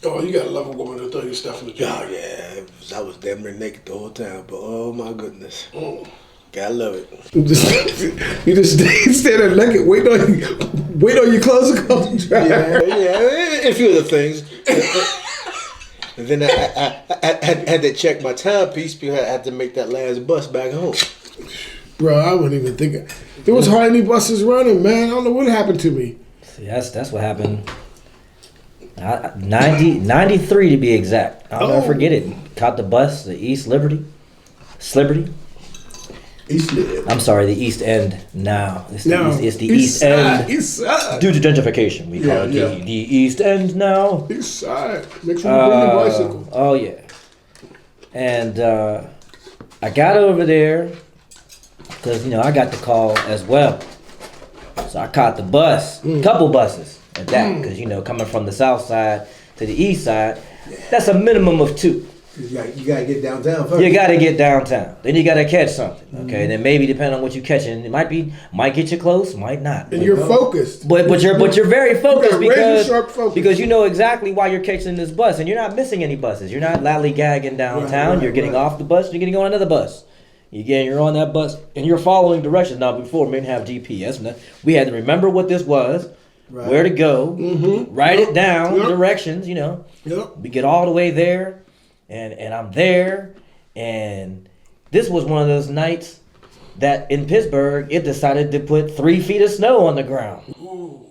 Oh, you got to love a woman to throw your stuff in the dryer. Oh yeah, I was damn near naked the whole time. But oh my goodness, Oh. gotta love it. You just stand there naked, wait on your clothes to come dry. Yeah, a few other things. And then I had to check my timepiece because I had to make that last bus back home. Bro, I wouldn't even think it. There was hardly any buses running, man. I don't know what happened to me. See, that's what happened. 93 to be exact. I'll never forget it. Caught the bus, the East Liberty. I'm sorry, the East End now. It's the East End. East side. Due to gentrification, we call it the East End now. East side. Make sure you bring your bicycle. Oh, yeah. And I got over there because, I got the call as well. So I caught the bus, couple buses at that, because, coming from the south side to the east side, that's a minimum of 2. You gotta get downtown first. You gotta get downtown. Then you gotta catch something. Okay. Then maybe depending on what you catching, it might get you close, might not. And you're focused. But you're very focused razor-sharp focus. because you know exactly why you're catching this bus, and you're not missing any buses. You're not lollygagging downtown. You're getting off the bus. You're getting on another bus. You're on that bus, and you're following directions. Now, before we didn't have GPS, we had to remember what this was, where to go, write it down, directions. We get all the way there. And I'm there, and this was one of those nights that in Pittsburgh, it decided to put 3 feet of snow on the ground. Ooh.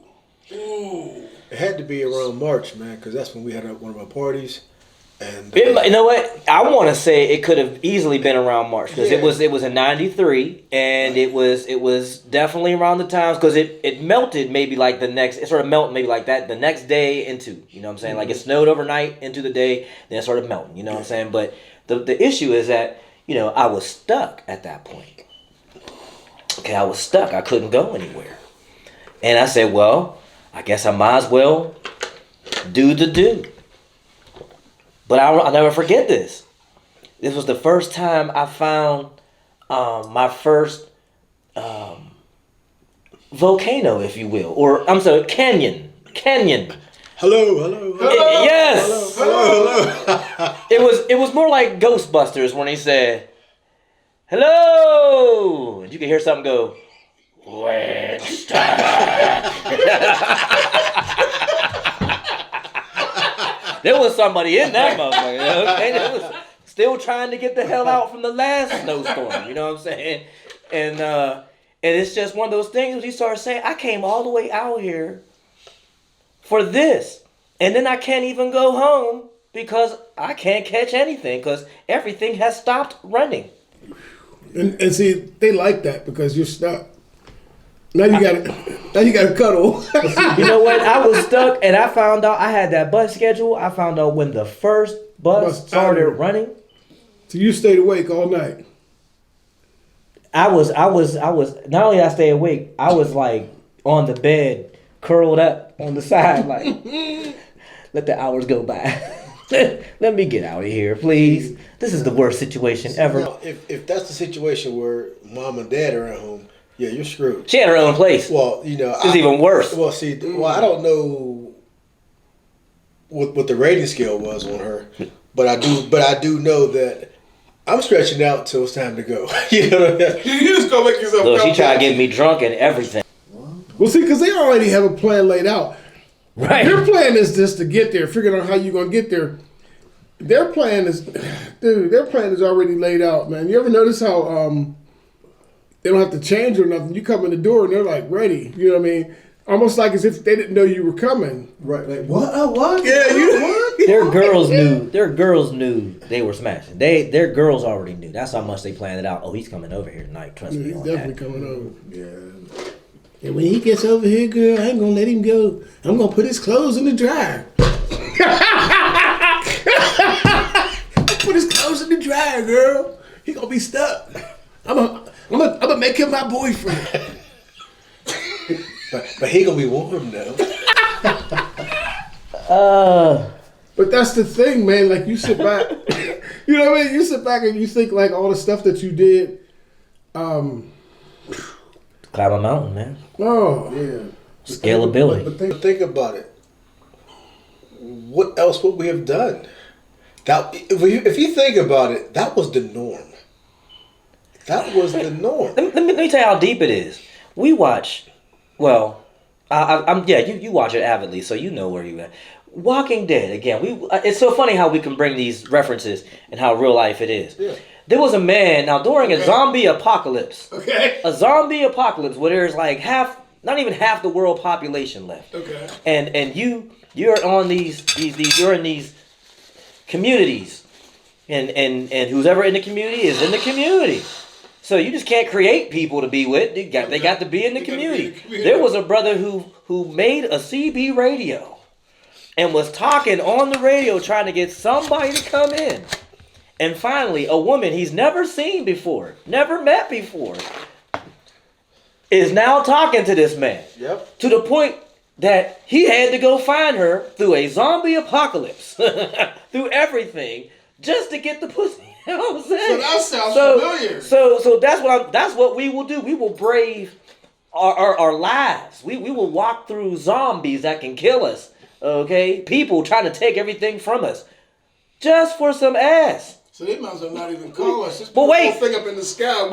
It had to be around March, man, because that's when we had one of our parties. And You know what? I want to say it could have easily been around March because it was in '93, and it was definitely around the times because it melted maybe like it sort of melted maybe like that the next day into, you know what I'm saying? Like it snowed overnight into the day, then it started melting, you know what I'm saying? But the issue is that, I was stuck at that point. Okay, I was stuck. I couldn't go anywhere. And I said, well, I guess I might as well do the do. But I'll never forget this. This was the first time I found my first volcano, if you will, or I'm sorry, canyon. Hello. Yes. Hello. It was more like Ghostbusters when he said, "Hello," and you could hear something go, "Winston." There was somebody in that motherfucker, okay? That was still trying to get the hell out from the last snowstorm, you know what I'm saying? And it's just one of those things when you start saying, I came all the way out here for this, and then I can't even go home because I can't catch anything because everything has stopped running. And see, they like that because you're stuck. Now you got to cuddle. You know what? I was stuck, and I found out I had that bus schedule. I found out when the first bus started running. So you stayed awake all night. I was. Not only did I stay awake, I was like on the bed, curled up on the side, like let the hours go by. Let me get out of here, please. This is the worst situation ever. Now, if that's the situation where mom and dad are at home, yeah, you're screwed. She had her own place. Well, you know, It's even worse. Well, see, I don't know what the rating scale was on her, but I do know that I'm stretching out till it's time to go. You know what I mean? You just gonna make yourself. Look, she tried to get me drunk and everything. Well, see, because they already have a plan laid out. Right. Their plan is just to get there, figuring out how you're gonna get there. Their plan is, dude. Their plan is already laid out, man. You ever notice how they don't have to change or nothing? You come in the door and they're like ready. You know what I mean? Almost like as if they didn't know you were coming. Right, like what? What? Yeah, What? Their girls knew. Their girls knew they were smashing. Their girls already knew. That's how much they planned it out. Oh, he's coming over here tonight. Trust me He's on definitely that. coming over. Yeah. And when he gets over here, girl, I ain't gonna let him go. I'm gonna put his clothes in the dryer. Put his clothes in the dryer, girl. He gonna be stuck. I'm gonna make him my boyfriend. But he gonna be warm though. But that's the thing, man. Like you sit back, you know what I mean? You sit back and you think like all the stuff that you did. Climb a mountain, man. Oh, Yeah. Scalability. But think about it. What else would we have done? That if you think about it, that was the norm. That was the norm. Let me tell you how deep it is. We watch. Well, you watch it avidly, so you know where you at. Walking Dead again. It's so funny how we can bring these references and how real life it is. Yeah. There was a man now during a zombie apocalypse. okay. A zombie apocalypse where there's like not even half the world population left. Okay. And you're on these you're in these communities, and who's ever in the community is in the community. So you just can't create people to be with. They got to be in the community. There was a brother who made a CB radio and was talking on the radio trying to get somebody to come in. And finally, a woman he's never seen before, never met before, is now talking to this man. Yep. To the point that he had to go find her through a zombie apocalypse, through everything, just to get the pussy. You know what I'm saying? So that sounds familiar. So that's what we will do. We will brave our lives. We will walk through zombies that can kill us. Okay? People trying to take everything from us. Just for some ass. So they might as well not even call us. Just But put wait. the whole thing up in the sky.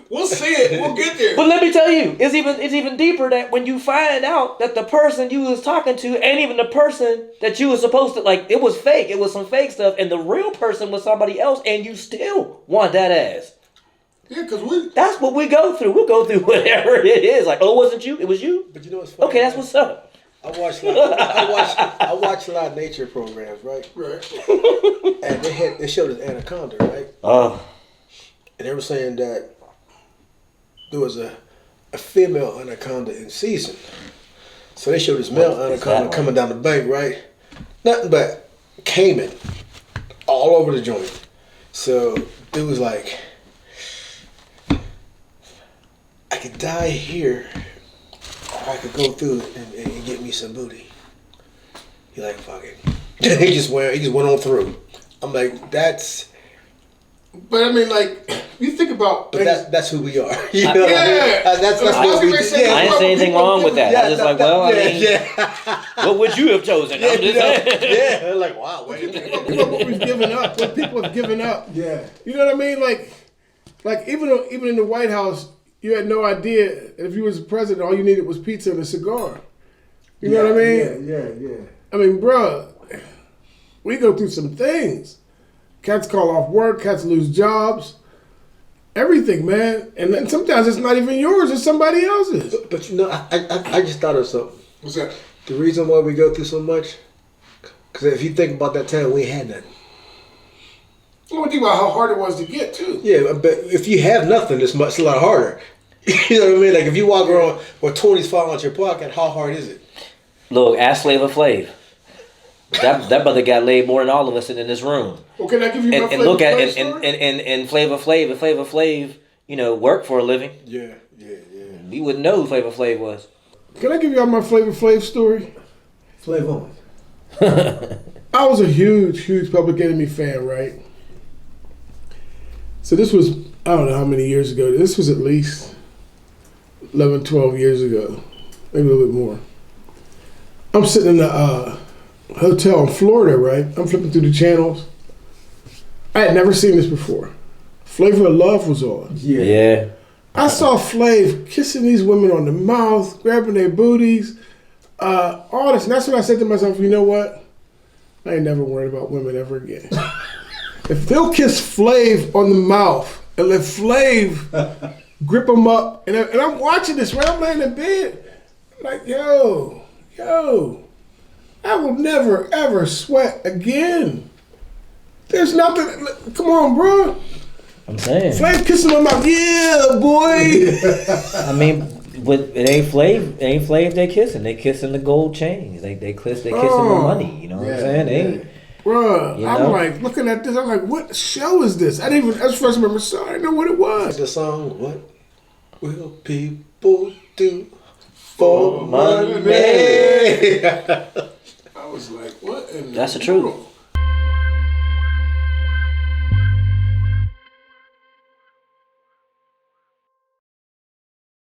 We'll see it. We'll get there. But let me tell you, it's even deeper that when you find out that the person you was talking to ain't even the person that you was supposed to, like, it was fake. It was some fake stuff, and the real person was somebody else, and you still want that ass. Yeah, because That's what we go through. We'll go through whatever it is. Like, oh, it wasn't you? It was you? But you know what's funny? Okay, that's what's up. I watch a lot of nature programs, right? right. And they showed this anaconda, right? Oh. And they were saying that there was a female anaconda in season. So they showed this male anaconda coming down the bank, right? Nothing but caiman all over the joint. So it was like, I could die here, or I could go through and get me some booty. He like, fuck it. he just went on through. I'm like, that's. But I mean, like, you think about. But that's who we are. You know Yeah. what I mean? That's what we do. I didn't say anything wrong with that. I was just like, well, I mean, yeah. what would you have chosen? I'm just saying. Yeah, like, wow, wait a minute. What we've given up, what people have given up. Yeah. You know what I mean? Like even in the White House, you had no idea if you was president, all you needed was pizza and a cigar. You know what I mean? Yeah. I mean, bruh, we go through some things. Cats call off work, cats lose jobs, everything, man. And then sometimes it's not even yours, it's somebody else's. But you know, I just thought of something. What's that? The reason why we go through so much, because if you think about that time, we ain't had nothing. You want to think about how hard it was to get, too. Yeah, but if you have nothing, it's a lot harder. You know what I mean? Like if you walk around with 20s falling out your pocket, how hard is it? Look, ask Flavor Flav. That brother got laid more than all of us in this room. Well, can I give you my And look at story? and Flavor Flav, if Flavor Flav, worked for a living, Yeah. we wouldn't know who Flavor Flav was. Can I give y'all my Flavor Flav story? Flavor on. I was a huge Public Enemy fan, right? So this was, I don't know how many years ago. This was at least 11, 12 years ago. Maybe a little bit more. I'm sitting in the hotel in Florida, right? I'm flipping through the channels. I had never seen this before. Flavor of Love was on. Yeah. I saw Flav kissing these women on the mouth, grabbing their booties, all this. And that's when I said to myself, you know what? I ain't never worried about women ever again. If they'll kiss Flav on the mouth and let Flav grip them up, and I'm watching this, right? I'm laying in bed, like, yo, I will never, ever sweat again. There's nothing, come on, bro. I'm saying. Flav kissing on my mouth, yeah, boy. I mean, but it ain't Flav they kissing. They kissing the gold chains. They kissing the money. You know what I'm saying? They ain't. Bruh, You I'm know? like looking at this. I'm like, what show is this? I didn't even. That's the first time I ever saw it. I didn't know what it was. The song, what will people do for money? I was like, what? In That's the the truth. world?